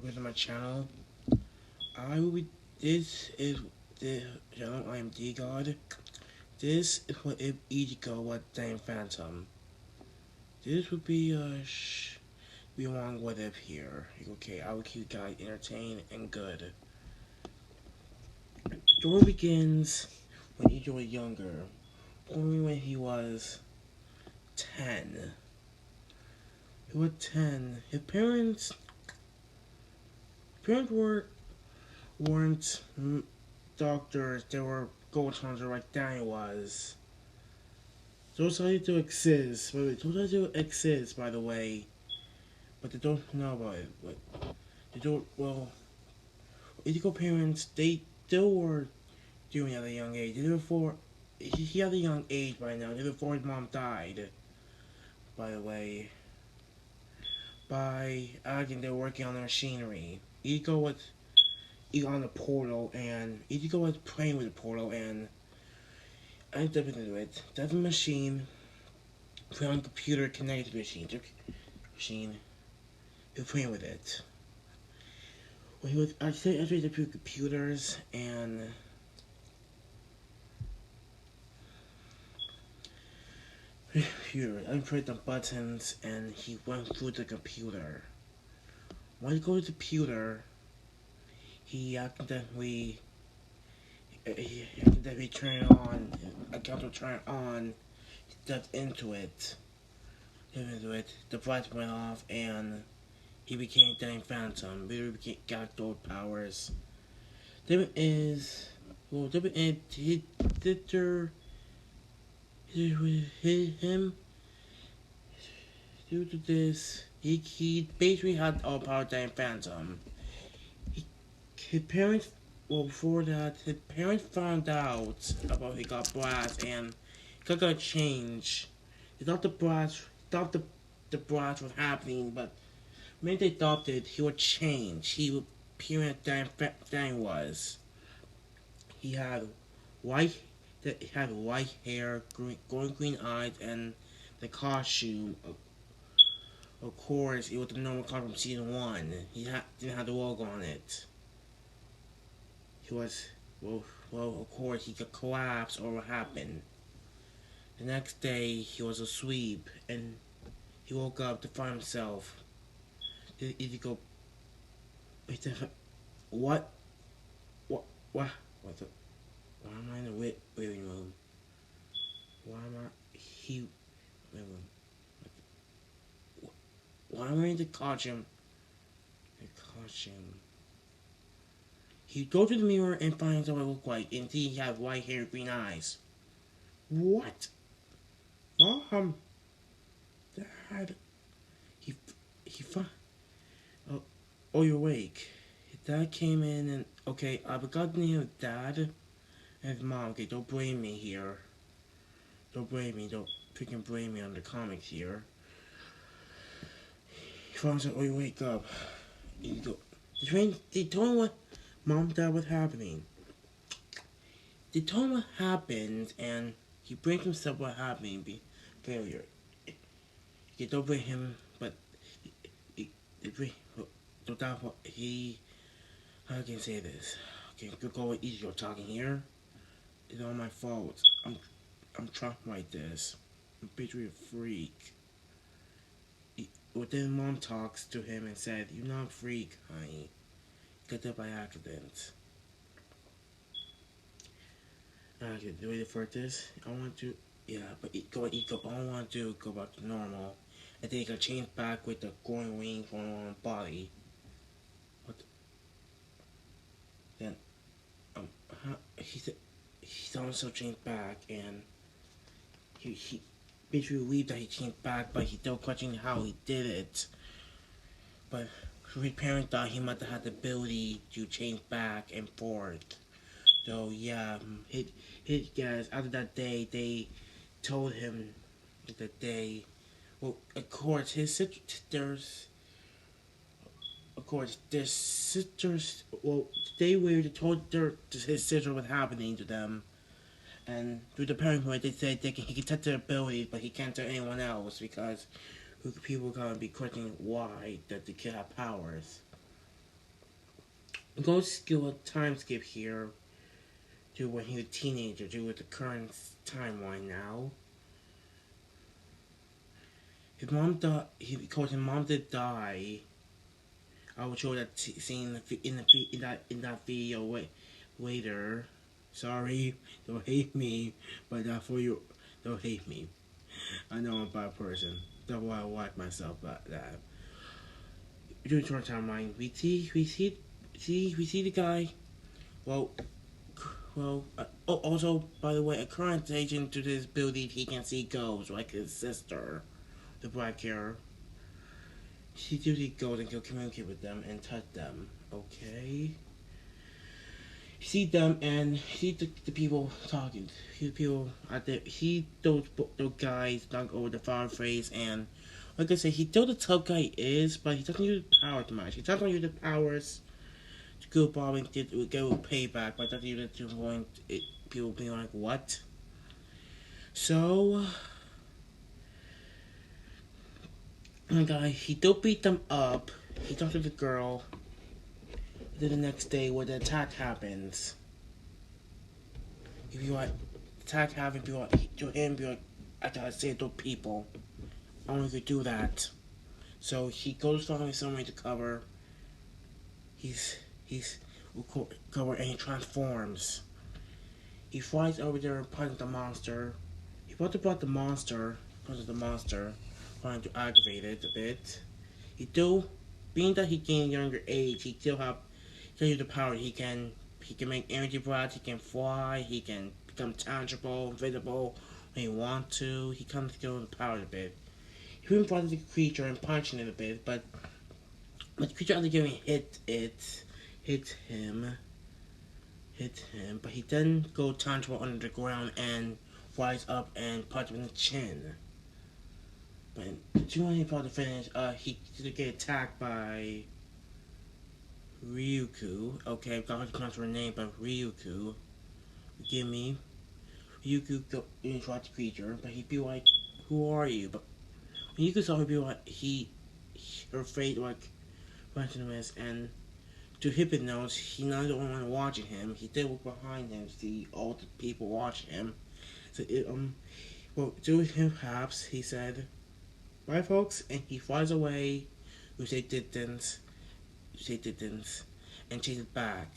welcome to my channel. I will be. This is the channel. I am D God. This is what if ichigo was damn phantom. This would be be a long what if here. Okay, I will keep you guys entertained and good. The story begins when Ichigo was younger, only when he was 10. He was 10. His parents weren't doctors. They were gold hunters like Danny was. Those still exist. Those still exist, by the way, but they don't know about it. But they don't. Well, Ichigo parents, they still were doing at a young age. They did it before. He had a young age by now. They did it before his mom died. By the way, by again, they were working on the machinery. Ichigo was on the portal, and Ichigo was playing with the portal, and I dove into it. That's a machine. Put on the computer, connected to the machine. He was playing with it. Well, he was actually the few computers, and here I pressed the buttons, and he went through the computer. When he goes to the computer, he accidentally turned it on. Account to turn it on. He stepped into it. The lights went off, and he became Danny Phantom. He got those powers. His sister, him, due to this, he basically had all power Danny Phantom. His parents, before that, his parents found out about he got blast, and he got a change. He thought the blast was happening, but when they thought that he would change, he would appear as Dan was. He had white hair, green eyes, and the costume. Of course, it was the normal costume from season 1. He didn't have the logo on it. He was of course he could collapse or what happened. The next day he was asleep, and he woke up to find himself. If you go, what the, why am I in the waiting room? Why am I why am I in the costume? He goes to the mirror and finds out what it looks like, and see he has white hair, green eyes. What? Mom, Dad, he oh, you're awake. His dad came in, and okay, I forgot the name of Dad and his mom. Okay, don't blame me here. Don't freaking blame me on the comics here. He finds out, oh, you wake up. You go. They told him what Mom and Dad was happening. They told him what happened, and he brings himself what happened. Failure. You don't blame him, but how can I say this? Okay, good go with easier talking here. It's all my fault. I'm trapped like this. I'm basically a freak. But then Mom talks to him and said, "You're not a freak, honey. You got that by accident." Okay, the way for this, I want to, yeah, but all I want to do is go back to normal. And then he can change back with the growing wings on the body. But then, he's also changed back, and he basically believed that he changed back, but he's still questioning how he did it. But his parents thought he might have had the ability to change back and forth. So yeah, his guys after that day, they told him that they, well, of course his sisters, well, they were told his sister what happening to them, and through the parenthood they said he can touch their abilities, but he can't touch anyone else because people are gonna be questioning why that the kid have powers. I'm going to do a time skip here to when he was a teenager, to with the current timeline now. His mom died. Because his mom did die. I will show that scene in that video later. Sorry, don't hate me, but for you, don't hate me. I know I'm a bad person. That's why I like myself like that. During short timeline, we see the guy. Well, also, by the way, a current agent to this building, he can see ghosts, like his sister, the black hair. She usually goes and can communicate with them and touch them. Okay. See them and see the people talking. See the people out there. See those guys knock over the fireplace and, like I said, he knows the tough guy is, but he doesn't use the power too much. He doesn't use the powers to go bombing to get a payback, but doesn't use it to point people being like, what? So, the guy, he don't beat them up. He talks to the girl. Then the next day, when the attack happens, if you want attack happens, be like to him, be like, I gotta save those people. I only could do that. So he goes finally somewhere to cover. He's cover and he transforms. He flies over there and punches the monster. He about to brought the monster, punches the monster, trying to aggravate it a bit. He do, being that he gained younger age, he still use the power. He can make energy blasts. He can fly. He can become tangible, invisible when he wants to. He comes to with the power a bit. He even flies the creature and punching it a bit, but the creature after getting hit him. But he then goes tangible under the ground and flies up and punches him in the chin. But too many about to finish. He get attacked by Ryuku. Okay, I forgot to pronounce her name, but Ryuku. Forgive me. Ryuku go interrupt the creature, but he'd be like, "Who are you?" But when Ryuku saw her, be like, her face like punching him, and to hypnotize, he not the only one watching him. He did look behind him to see all the people watching him. So to him perhaps he said, "Bye, folks," and he flies away. We say distance, and chases back.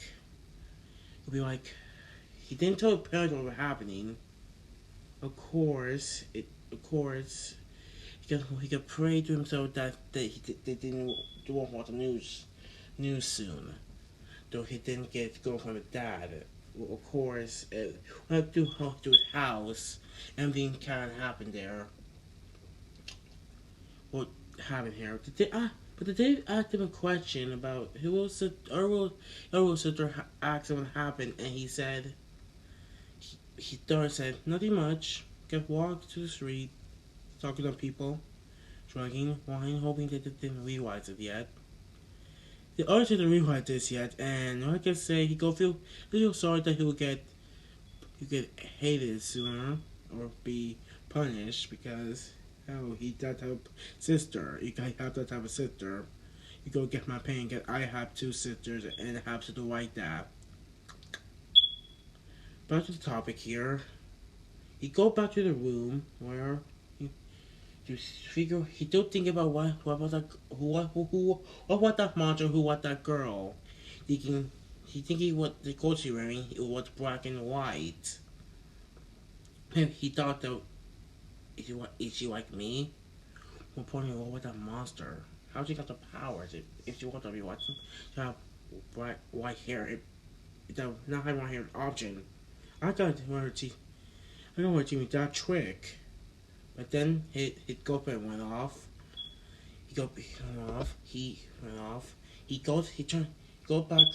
It'll be like he didn't tell his parents what was happening. Of course, he could pray to himself that they won't want the news soon. Though he didn't get to go from his dad. Well, of course, when I do his house, everything kind of happened there. What happened here? But did they ask him a question about who was the Earl sister asked him what happened, and he said he said nothing much. Kept walking to the street, talking to people, shrugging, whining, hoping they didn't realize it yet. The other didn't realize this yet, and like I say, he feel sorry that he'll get hated sooner or be punished because he does have a sister. You have that type of sister. You go get my pain. I have two sisters, and it happens to like that. Back to the topic here. He go back to the room where he don't think about what was that what was that monster, who was that girl. Thinking what the clothes she wearing it was black and white. And he thought that is she like me? More importantly, what was that monster? How she got the powers? If she wants to be watching, she have white hair. Not having white hair is an option. I thought her team that trick. But then his girlfriend went off. He went off. He go back,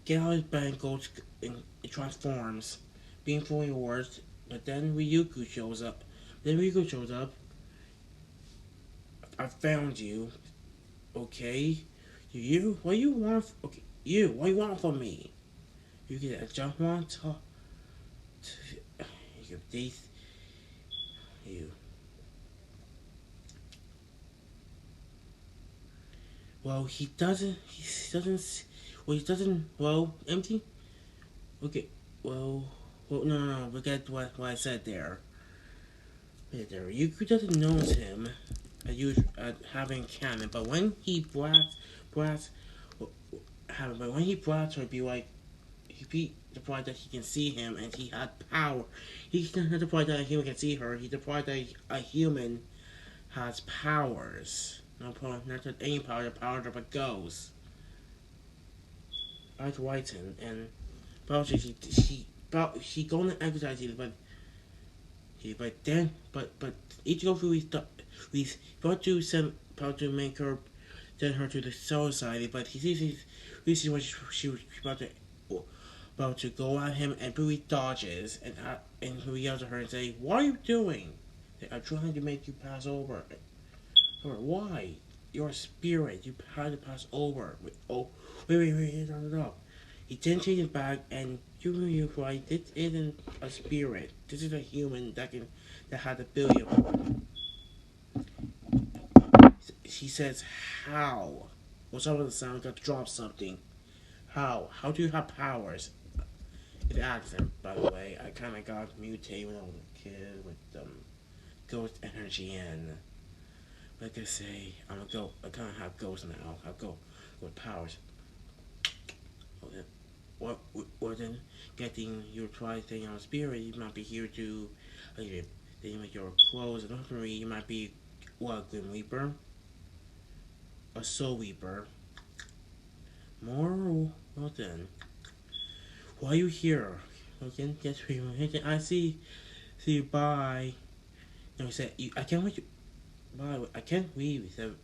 get out of his bed and goes and it transforms, being fully worse. But then Ryuku shows up. I found you. Okay. What you want? Okay. What you want from me? You get a jump on top. You get these. You. Well, he doesn't. Well, he doesn't. Well, empty. Okay. Well. Well, no. Forget what I said there. There. Yuku doesn't notice him having cannon, but when he brats, but when he brats her, be like, he be the point that he can see him and he had power. He's not the point that a human can see her. He's the point that a human has powers. No problem, not just any power, the power of a ghost. Like Whiten and probably she going to exercise it, but Ichigo we about to make her send her to the society, but he sees what she was about to go at him, and Bui dodges and he yells at her and say, "What are you doing? I'm trying to make you pass over." Why? You're a spirit. You had to pass over. Wait, no. He then changes back, and you right. This isn't a spirit. This is a human that had the ability. He says, "How?" Well, some of the sound got to drop something. How? How do you have powers? It asks him. By the way, I kind of got mutated when I was a kid with ghost energy and. Like I say, I kind of have ghosts now. I go with powers. Or then getting your try thing on spirit, you might be here to then with your clothes and weaponry, you might be what, Grim Reaper? A Soul Reaper. More well then. Why are you here? Okay, yes, I see you bye. No, he said I can't wait you bye I can't leave. He said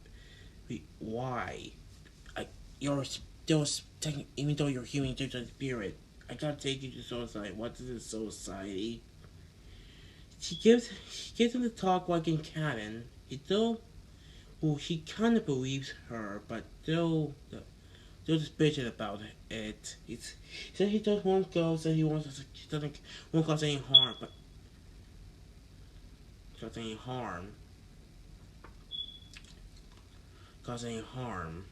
why? You're still even though you're human to the spirit. I gotta take you to society. What is this society? She gives him the talk like in canon. He still he kinda believes her, but still suspicious about it. He said he just won't go, so he doesn't won't cause any harm, but cause any harm. Cause any harm.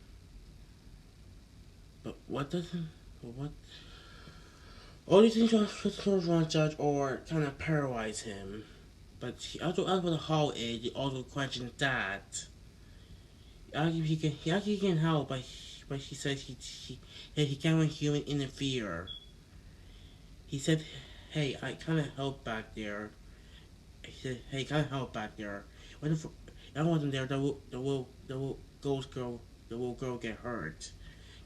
But what doesn't what all these things want to judge or kind of paralyze him. But he also asked what the hall is. He also questions that. He actually can help, but he says he can't let human interfere. He said, "Hey, I kind of helped back there." He said, "Hey, kind of helped back there. What if I wasn't there? The will ghost girl, the little girl get hurt."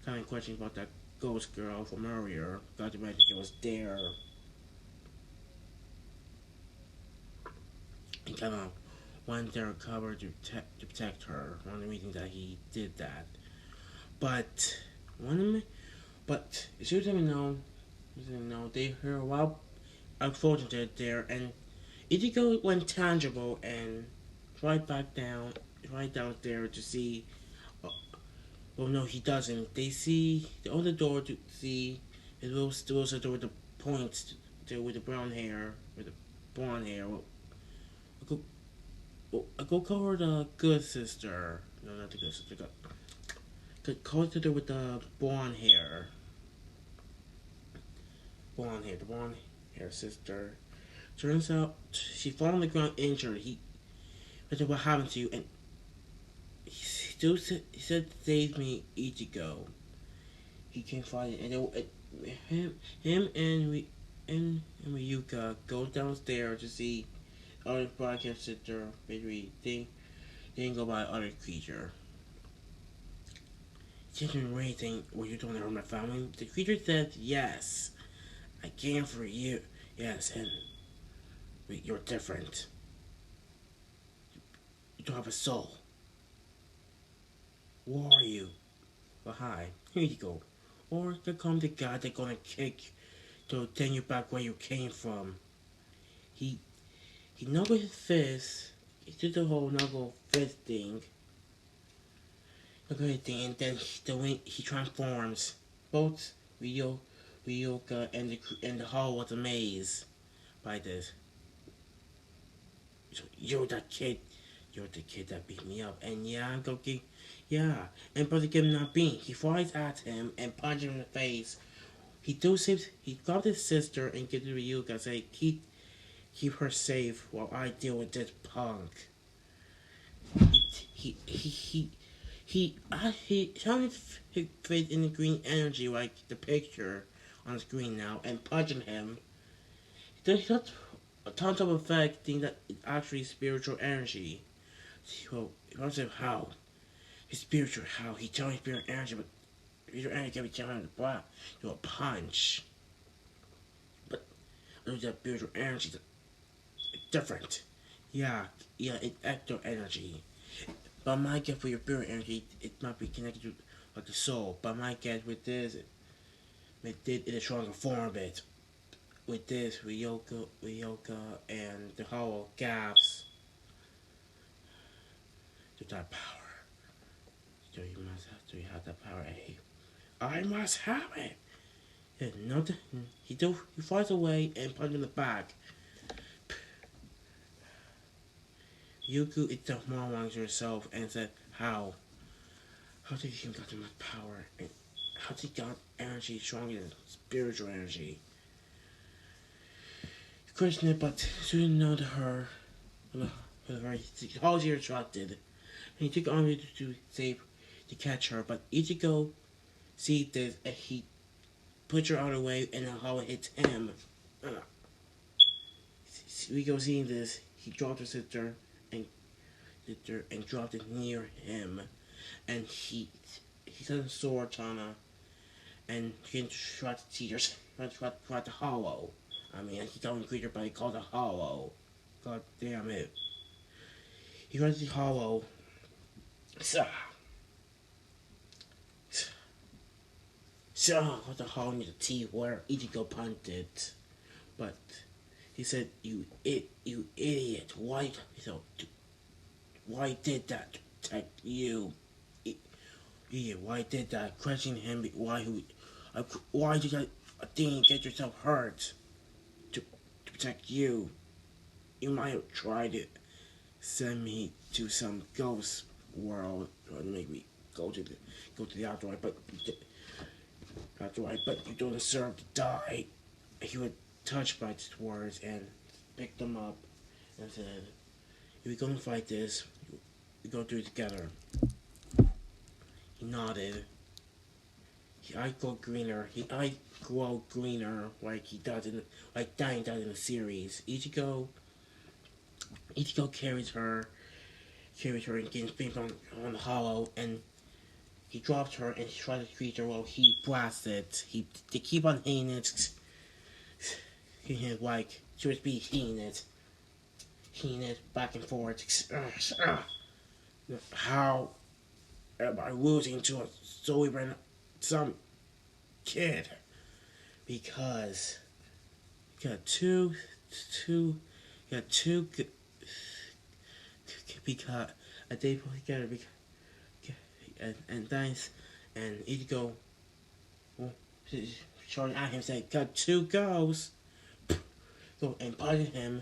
Kind of questions about that ghost girl from earlier. Got to imagine she was there. He kind of went there cover to protect her. One of the reasons that he did that. But one of them, but she doesn't know. They heard while unfortunate there, and Ichigo went tangible and right downstairs to see. Uh, well, no, he doesn't. They see the other door to see his little sister with the points, with the brown hair, with the blonde hair. I go call her the good sister. No, not the good sister. Call her with the blonde hair. The blonde hair sister. Turns out she fell on the ground injured. I said, "What happened to you?" And he said, "Save me, Ichigo." He can't find it, and him and Ryuka go downstairs to see other broadcast sister. Maybe they didn't go by other creature. She didn't really think, "Were you doing to hurt my family?" The creature said, "Yes, I came for you. Yes, and you're different. You don't have a soul. Who are you?" Well, hi. Here you go. Or there comes the guy that's gonna kick to send you back where you came from. He knuckled his fist. He did the whole knuckle fist thing. And then he transforms. Both Ryoka and the hall was amazed by this. So you're the kid that beat me up, and yeah, I'm gonna Yeah, and but again not being. He flies at him and punches him in the face. He grabbed his sister and gives it to Ryuga, say, keep her safe while I deal with this punk. He he he he turned his face in the green energy like the picture on the screen now and punching him. He got a tons of effect thinking that it's actually spiritual energy. So he wants to how his spiritual how he telling spiritual energy, but spiritual energy can be challenged to block to a punch. But there's that spiritual energy it's different. Yeah, it's ecto energy. But my guess for your spirit energy, it might be connected to like the soul. But my guess with this, it is stronger form of it. With this, Ryoka, and the hollow gaps to that power. So you have that power. Hey, I must have it. Yeah, no, he flies away and punches in the back. Yuku itself monologues herself and said, "How? How did he got so much power? And how did he got energy stronger than spiritual energy?" He questioned it, but soon know to her, how she attracted. And he took on to save, to catch her, but Ichigo sees this and he puts her out of the way and the hollow hits him. Rico seeing this, he dropped his sister and dropped it near him, and he sent a sword on her, and he tried to teach her, tried to hollow. I mean, he called him creature, but he called it hollow. God damn it. He tried to hollow. So, got the hollow near the teeth where Ichigo punched it. But he said, you idiot, why did that to protect you? Idiot, why did that? Questioning him, why did I think get yourself hurt to protect you? You might have tried to send me to some ghost world or make me go to the afterlife, but you don't deserve to die. He was touched by these words and picked them up and said, if we're gonna fight this, we're gonna do it together. He nodded. I glow greener like he does like Dying does in the series. Ichigo carries her and gets things on the hollow, and he drops her and he tries to treat her while he blasts it. They keep on hitting it. Like she was be hitting it back and forth. How am I losing to a Soybrand some kid? Because you got two because they put together and dice and Ichigo showing at him said got two girls so and punching him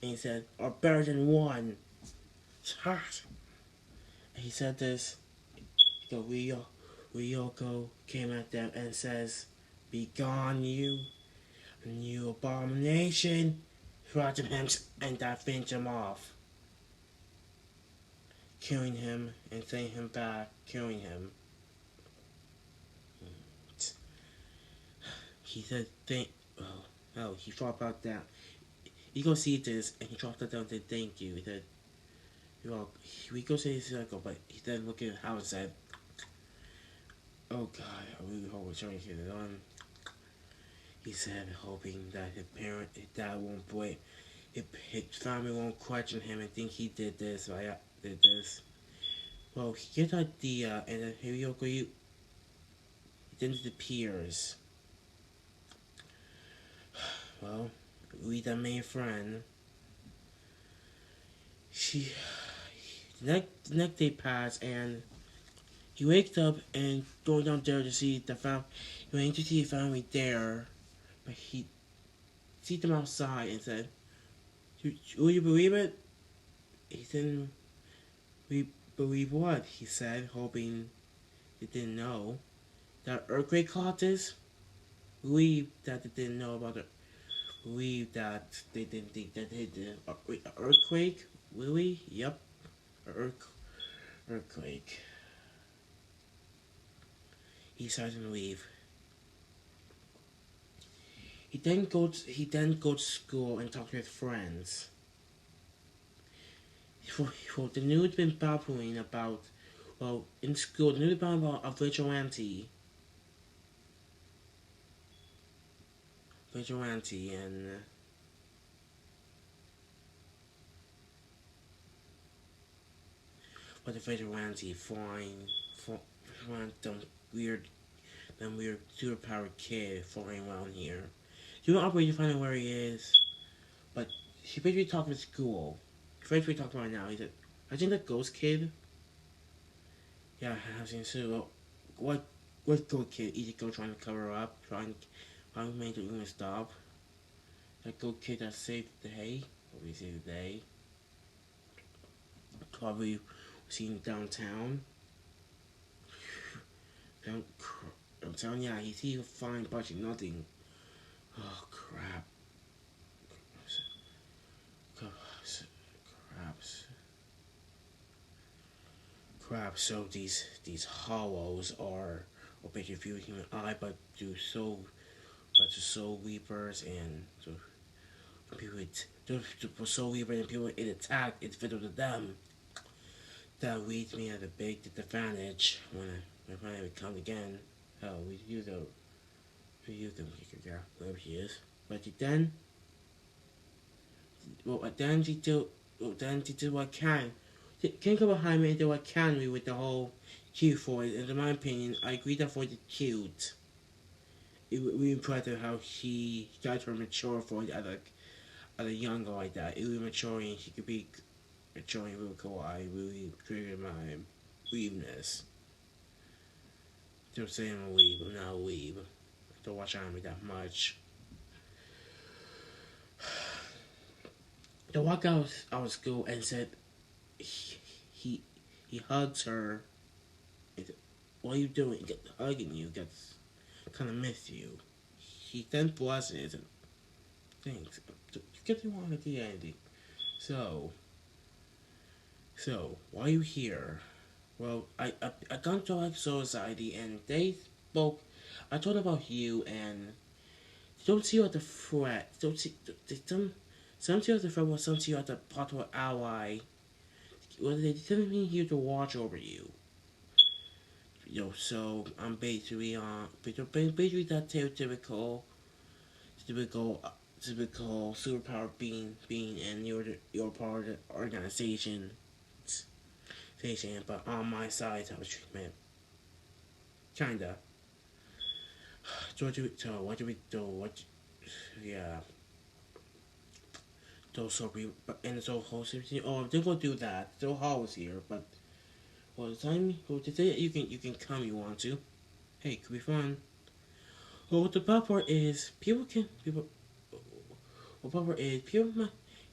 and he said are better than one. And he said this so Ryoko came at them and says, "Be gone, you abomination!" Roger him and that finished him off, killing him and sending him back, killing him. He said, he thought about that. He go see this and he dropped that down and said, "Thank you." He said, "Well, we go say his circle," but he then looked at how it said, "Oh God, I really hope we're trying to get it on." He said, hoping that his dad won't break, his family won't question him and think he did this or I did this. Well, he gets an idea, and then Ryoko then disappears. Well, Rita made a friend. The next day passed, and he wakes up and goes down there to see the family. He went to see the family there, but he sees them outside and said, "Will you believe it?" He said, Believe what? He said, hoping they didn't know. That earthquake caused this? Believe that they didn't know about it. Believe that they didn't think that they did. Earthquake? Really? Yep. Earthquake. He started to leave. He then go to school and talk to his friends. For the news been babbling about, well, in school, the news about a vigilante, and what the vigilante find weird, them weird superpowered kid flying around here. You don't always find out where he is, but he basically talking to school. He's basically talking right now. He said, I think the ghost kid. Yeah, I have seen so. What ghost kid? Ichigo trying to cover up, trying to make the room stop. That ghost kid that saved the day. What we saved the day. Probably seen downtown. Down, I'm telling ya, he's fine punching nothing. Oh crap. Craps. Crap. So these hollows are basically view human eye, but do so, but to soul weepers and so people to soul weepers and people it attack it's vital to them. That leads me at a big disadvantage when I come again. Oh, we use them kicker, wherever she is. But then, then she did what can. Can't go behind me and do what can we with the whole cute for it. And in my opinion, I agree that for the cute. It would be impressive how she got her mature for it as a young girl like that. It would be maturing. She could be maturing really cool. I really triggered my weebness. They're saying I'm a weeb. I'm not a weeb. I don't watch anime that much. They walked out of school and said he he hugs her. And said, what are you doing? He hugging you. Gets kind of miss you. He then blesses and thanks. You get to want to do anything. So why are you here? Well, I got to like society and they spoke. I told about you and don't see you as a threat. Don't see some see you as a threat, or some see you as a possible ally. Well, they didn't mean here to watch over you. So I'm basically that typical superpower being, and you're part of the organization. But on my side, I was treatment. Kinda. So what do we do? What? Yeah. So we and so whole series. Oh, they're gonna do that. So Hall was here, but well, the time today you can come you want to. Hey, could be fun. Well, what the bad part is people. What the bad part is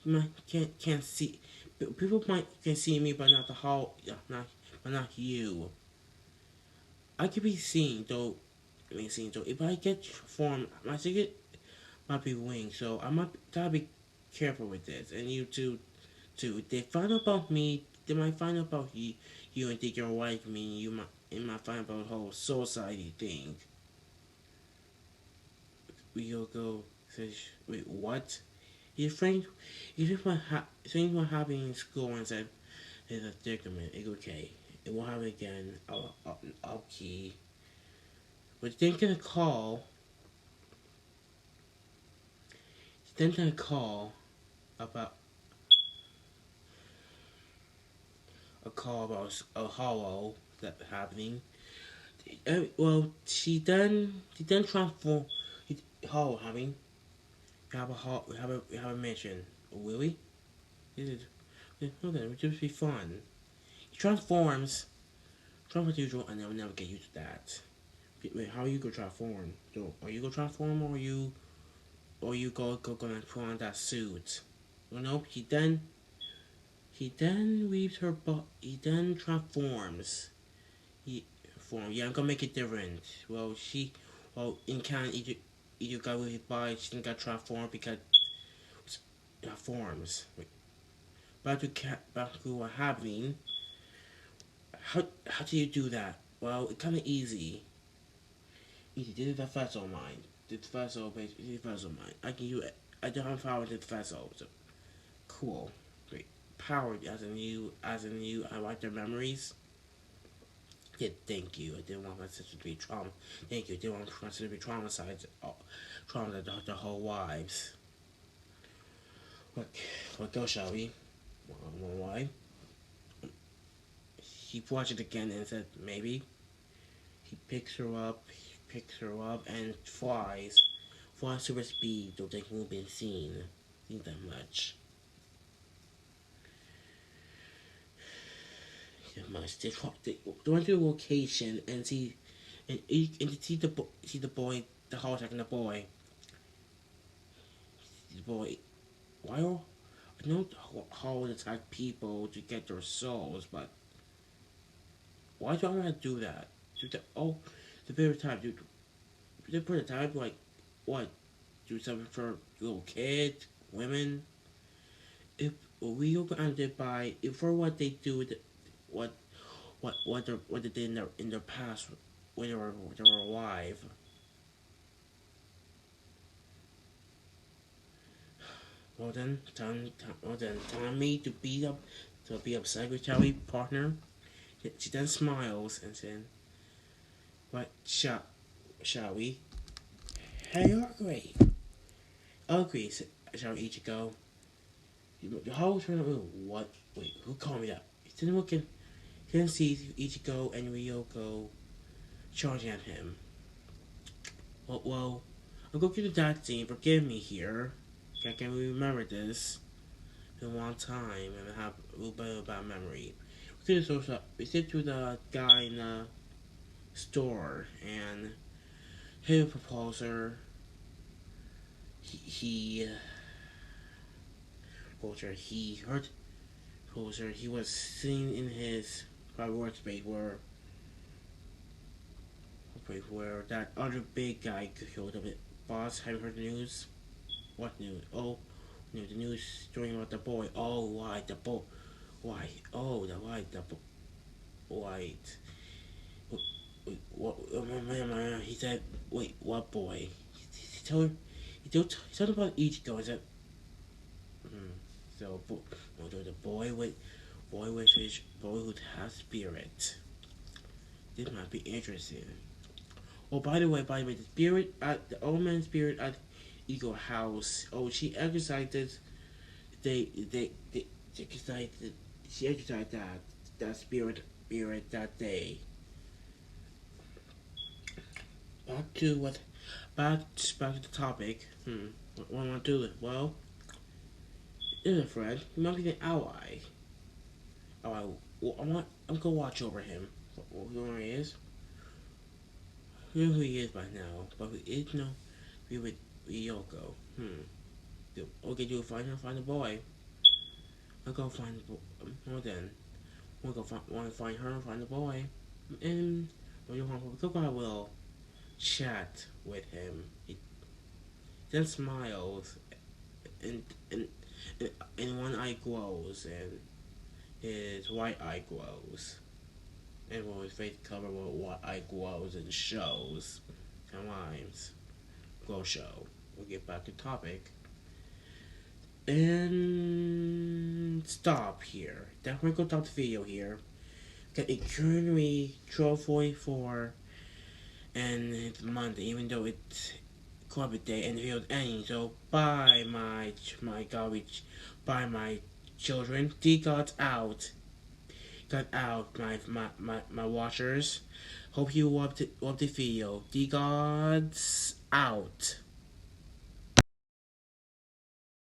might can't see. People might can see me, but not the hall. Yeah, not you. I could be seen though. I mean, seen though. If I get formed, my ticket might be winged. So I might gotta be careful with this. And you too. If they find out about me, they might find out about you and think you're like me. You might find out about the whole society thing. We'll go. Says, wait, what? Your friend, things what happened in school and said, "There's a predicament. It's okay. It won't happen again. I'll key." But then gonna call. Then gonna call about a hollow that happening. Well, she then transform. Hollow having. We have a mission. Will we? This is okay. It would just be fun. He transforms. Transform usual, and I will never get used to that. Wait, how are you gonna transform? So, are you gonna transform, or you gonna put on that suit? You know, He then leaves her, but he then transforms. He form. Yeah, I'm gonna make it different. In Canada, you got with his body, she got transformed because forms. Back to what happening. How do you do that? Well, it's kind of easy. Easy. This is the vessel mine. This vessel, basically, this vessel mine. I can use it. I don't have power to the vessel. So cool. Great. Powered as a new. I like their memories. Yeah, thank you. I didn't want my sister to be trauma. Thank you. I didn't want my sister to be traumatized. Traumatized their whole lives. What go, shall we? Why? He watched it again and said maybe. He picks her up and flies. Flies super speed, don't think we've been seen. Think that much. That much. They went to a location and see see the boy, the heart attack and the boy. The boy. Why are I know how to attack people to get their souls, but why do I want to do that? The very time, dude. They put a time like what? Do something for little kids, women. If we were ended by if for what they do, what what they did in their past when they were alive. Time me to be a secretary partner. She then smiles and says, "What shall we?" Hey, agree. Agree, shall Ichigo. The whole tournament. What? Wait, who called me that? He then sees Ichigo and Ryoko charging at him. Well, I'll go to that scene. Forgive me here. I can remember this. It's been a long time and I have a little bit of bad memory. We sit to the guy in the store and his proposer. He heard proposer. He was sitting in his private workspace where that other big guy killed him. Boss, have you heard the news? What news? Oh, the news story about the boy. Oh, why the boy? Why? Oh, the boy. White. Wait, what? He said, wait, what boy? He told about Ichigo. I said, so, the boy who has spirit. This might be interesting. Oh, by the way, the spirit at the old man's spirit at Eagle House. Oh, she exercised. They exercised. She exercised that spirit that day. Back to the topic. What am I doing? Well, is a friend. He might be an ally. Ally. Well, I'm gonna watch over him. Who he is? Who he is by now, but we is no. We with Ryoko. Okay, do find the boy. I'll go find the boy. Well then, want to find her, find the boy, and when you want to go, I will chat with him. He then smiles, and and one eye glows, and his right eye glows, and with his face covered with one eye glows and shows and rhymes. Glow show. We'll get back to topic. And stop here. Definitely go stop the video here. Got it currently 12:44 and it's Monday, even though it's Club Day and the video's ending. So bye my garbage, bye my children. D God's out. Got out my watchers. Hope you loved the video. D God's out.